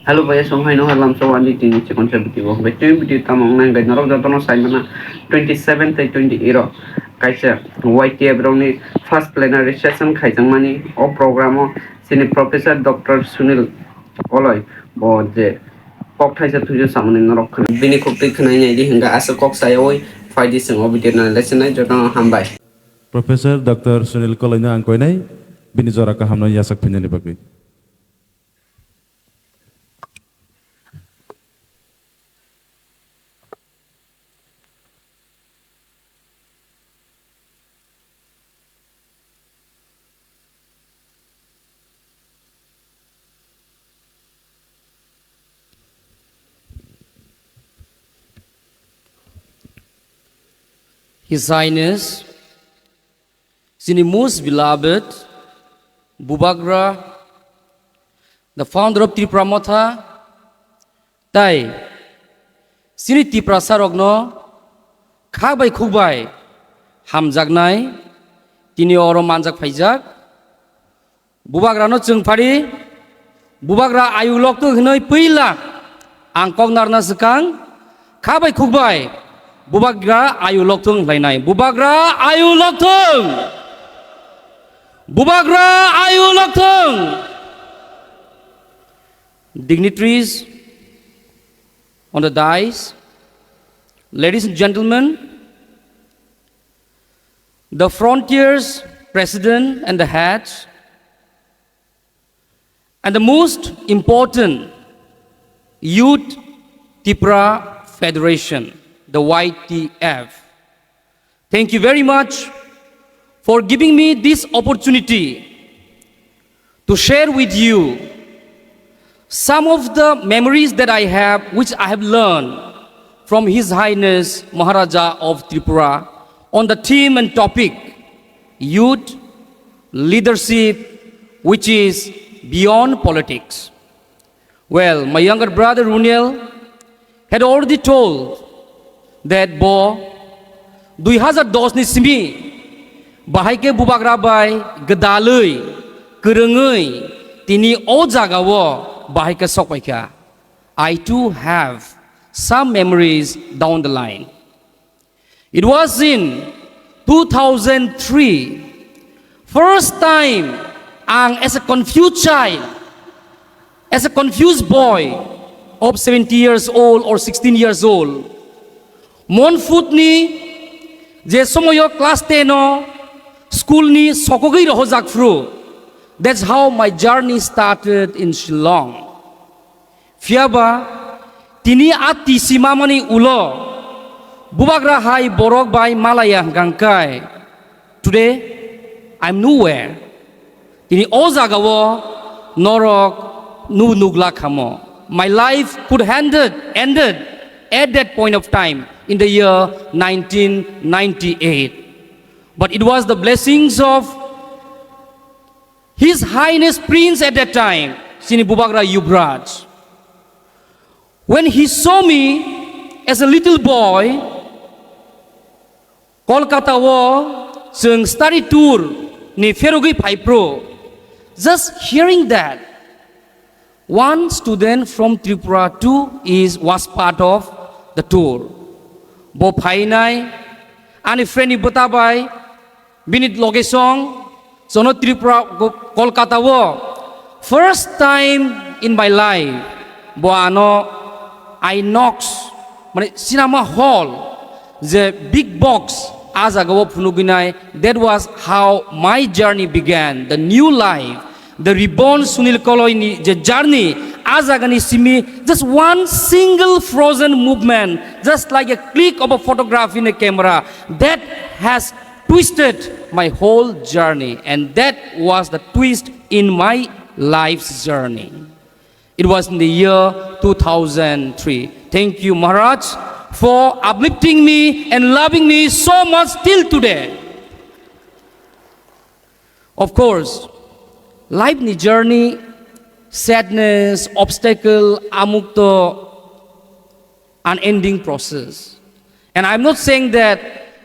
Halo Pak Songhai no halam sawani tini cikon video. Betul video tamang nang gay narok jatuh saya mana 27 to 28 kaisa YTF roni first plenary session kaisang mani o programo sini Professor Dr. Sunil Oloy bo je kok thaisa tuju samani narok bini kopti khnai di hingga asal kok saya oi faidi sing o video na lesson ai jotong hambai. Professor Dr. Sunil Oloy na angkoi nai bini jora ka hamno yasak pinjani bagui. His Highness, Sini most beloved, Bubagra, the founder of Tripura Motha, Tai, Sini Tripura Sarogno, Kabai Kubai, Hamjagnai, Tini Oro Manjak Faijak, Bubagra no Chungpari, Bubagra Ayulok to Hnoi Pila, Angkong Narna Sekang, Kabai Kubai, Bubagra ayu loktung lainai. Bubagra ayu loktung. Bubagra ayu loktung. Dignitaries on the dais, ladies and gentlemen, the Frontiers President and the heads, and the most important Youth Tripura Federation, the YTF. Thank you very much for giving me this opportunity to share with you some of the memories that I have, which I have learned from His Highness Maharaja of Tripura on the theme and topic, youth leadership, which is beyond politics. Well, my younger brother Runel had already told that bo 2010 ni simi bahai ke Bubagra bai gedalui kerengui tini o jagawo bahai ke sokpaika. I too have some memories down the line. It was in 2003, first time as a confused child, as a confused boy of 17 years old or 16 years old, Mon foot ni je somoyo class 10 school ni sokogi roho jakfru. That's how my journey started in Shillong. Fiaba tini ati simamani ulo Bubagra hai borok by Malaya gangkai. Today I'm nowhere. Tini ozagawo norok nu nugla kamo. My life could ended at that point of time in the year 1998. But it was the blessings of His Highness Prince at that time, Sini Bubagra Yuvraj. When he saw me as a little boy, Kolkata wo sung study tour ni Ferugi Paipro, just hearing that one student from Tripura too was part of the tour. Bo Painai, ani friendly Butabai, Binit Logesong, Sono Tripura Kolkata wo. First time in my life, bo ano Inox, cinema hall, the big box, azagawo punuginai. That was how my journey began, the new life. The reborn Sunil Oloy the journey azagani simi just one single frozen movement, just like a click of a photograph in a camera, that has twisted my whole journey, and that was the twist in my life's journey. It was in the year 2003. Thank you, Maharaj, for uplifting me and loving me so much till today. Of course, life ni journey, sadness, obstacle, amukto, unending process. And I'm not saying that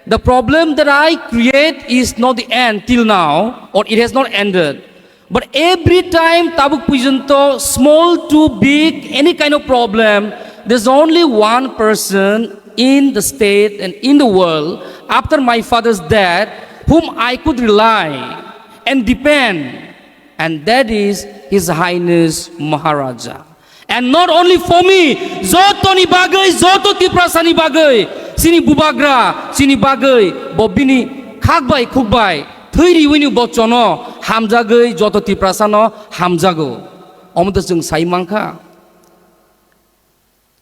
the problem that I create is not the end till now, or it has not ended. But every time tabuk pujanto, small to big, any kind of problem, there's only one person in the state and in the world after my father's death whom I could rely and depend, and that is His Highness Maharaja. And not only for me, Zoto ni bagay, Zoto Tiprasa ni bagay, sini bubagra, sini bagay, bobini khakbai khukbai, thiri wini bochono, hamjagay, Zoto Tiprasano, hamjago. Omda jeng saimangka.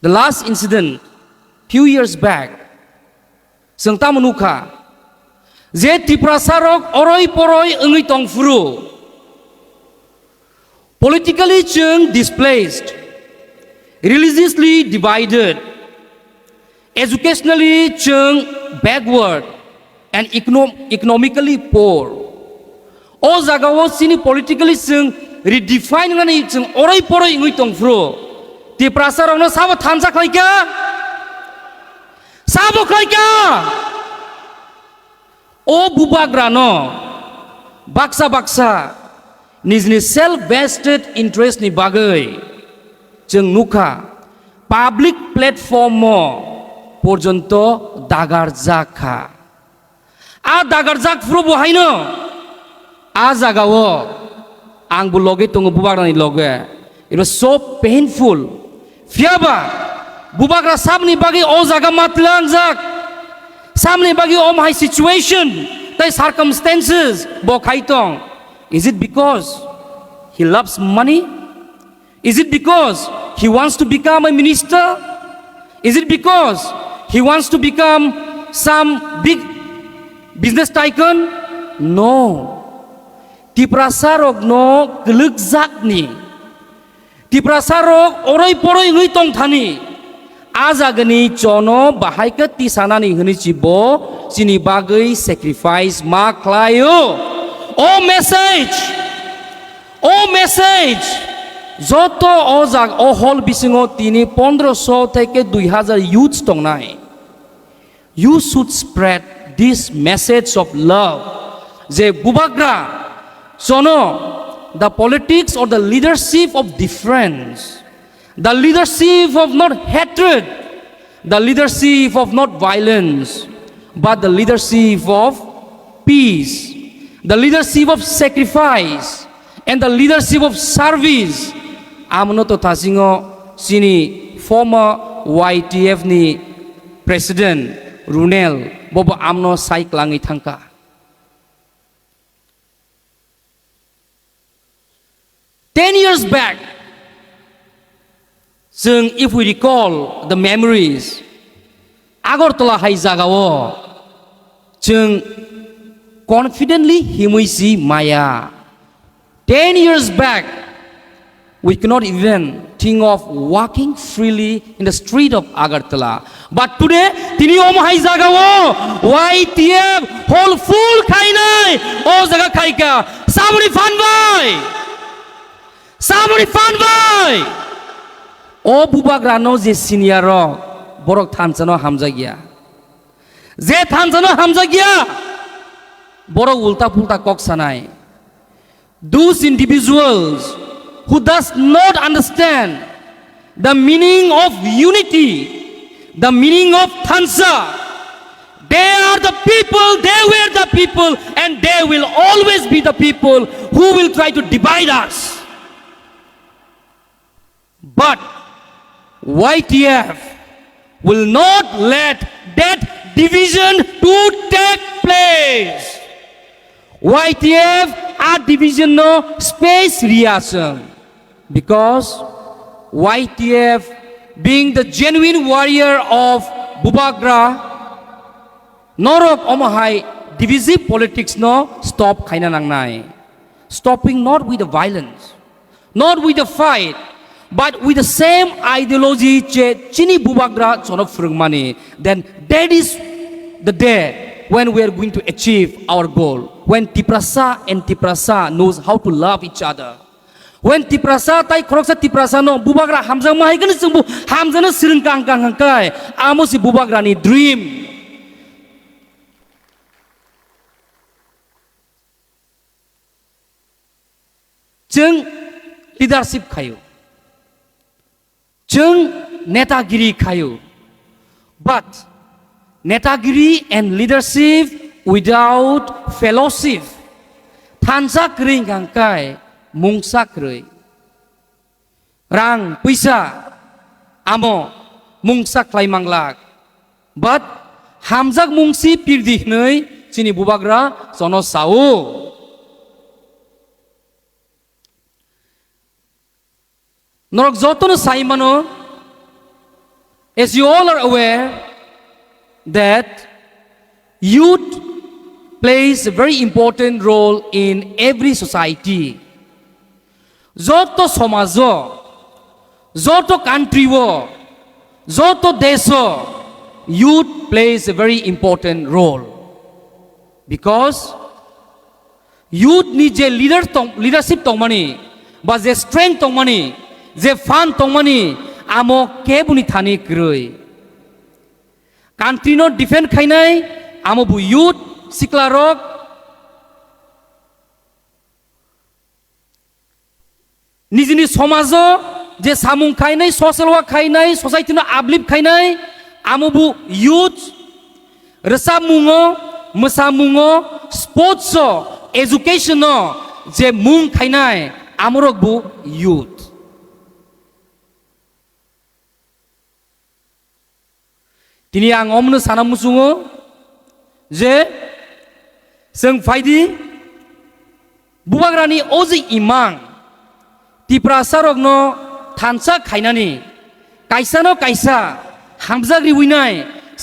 The last incident, few years back, jeng tamanuka, je Tiprasarok oroi poroi engi tongfuru, politically jeng displaced, religiously divided, educationally jeng backward, and economically poor. O jagawo sini politically jeng redefine ngani jeng oroi poroi engi tongfuru. Tiprasarok no sabo thansa khaika, sabo khaika. O bubagrano, baksa nijni self-vested interest ni bagai, jeng nuka, public platform mo, porjonto dagarjaka. A dagarjak furu buhaino, a jagawo, ang buloge tungu bubagrani loge. It was so painful. Fiaba, bubagra sabni bagi o jaga matlang jak. Samne bagi om high situation, tai circumstances bo khaitong. Is it because he loves money? Is it because he wants to become a minister? Is it because he wants to become some big business tycoon? No. Tiprasarok no gelukzak ni. Tiprasarok oroi poroi ngui tong thani. Azagani chono bahaika tisanani hini cibo sini bagai sacrifice maklayo. Oh message, joto ojag o hol bisingo tini 1500 থেকে 2000 youths tong nai. You should spread this message of love. Je bubagra chono the politics or the leadership of difference. The leadership of not hatred, the leadership of not violence, but the leadership of peace, the leadership of sacrifice, and the leadership of service. Amno to tasingo sini former YTF ni President Runel bobo amno saiklangi thangka. Ten years back, if we recall the memories, Agartala hai jagawo, confidently himuisi maya. 10 years back, we cannot even think of walking freely in the street of Agartala. But today, tini om hai jagawo, YTF whole full khainai, o jaga khaika, samuni fan boy. O bubagrano je senior borok thansano hamjagia. Je thansano hamjagia. Borok ulta pulta kok sanai. Those individuals who does not understand the meaning of unity, the meaning of thansa, they are the people, they were the people, and they will always be the people who will try to divide us. But YTF will not let that division to take place. YTF a division no space reaction, because YTF being the genuine warrior of Bubagra, norok omahai divisive politics no stop kaina nangnai. Stopping not with the violence, not with the fight, but with the same ideology che chini Bubagra chono frungmani. Then that is the day when we are going to achieve our goal. When Tiprasa and Tiprasa knows how to love each other. When Tiprasa tai kroksa Tiprasa no Bubagra hamjang mahaikan sembu hamjana sireng kang kai amo si Bubagra ni dream. जों leadership खायो जों नेतागिरि खायो but नेतागिरि and leadership without fellowship थानसा क्रैं गांकाय मुंसा क्रैं रां पैसा आमो मुंसा क्लाइमांलाक but हामजाक मुंसी पिरदिहनै चिनि बुबाग्रा जनो Sao नरक जतन साइमानो as you all are aware that youth plays a very important role in every society. Joto somajo, joto country wo, joto deso, youth plays a very important role. Because youth need je leadership tongmani, ba je strength tongmani, je fun tongmani, amo kebuni thani kroi. Country no defend khainai, amo bu youth siklarok nijini somajo je samung khainai social work khainai society no uplift khainai amobu youth resamungo mosamungo sports education no je mung khainai amorok bu youth tini ang omno sanamusungo je जों फायदि बुबाग्रानि अजि इमां तिप्रासारकनो थानसा खायनानि कायसानो कायसा हामजाग्रि उइनाय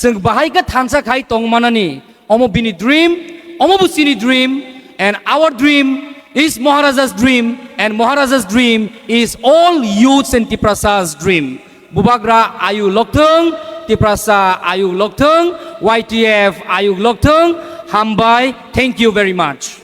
जों बाहायगा थानसा खाय तंमानानि अमो बिनि dream अमो बुसिनि dream and our dream is Maharaja's dream and Maharaja's dream is all youths and Tiprasa's dream. Bubagra ayu lokthung, Tiprasa ayu lokthung, YTF ayu lokthung. Hambai, thank you very much.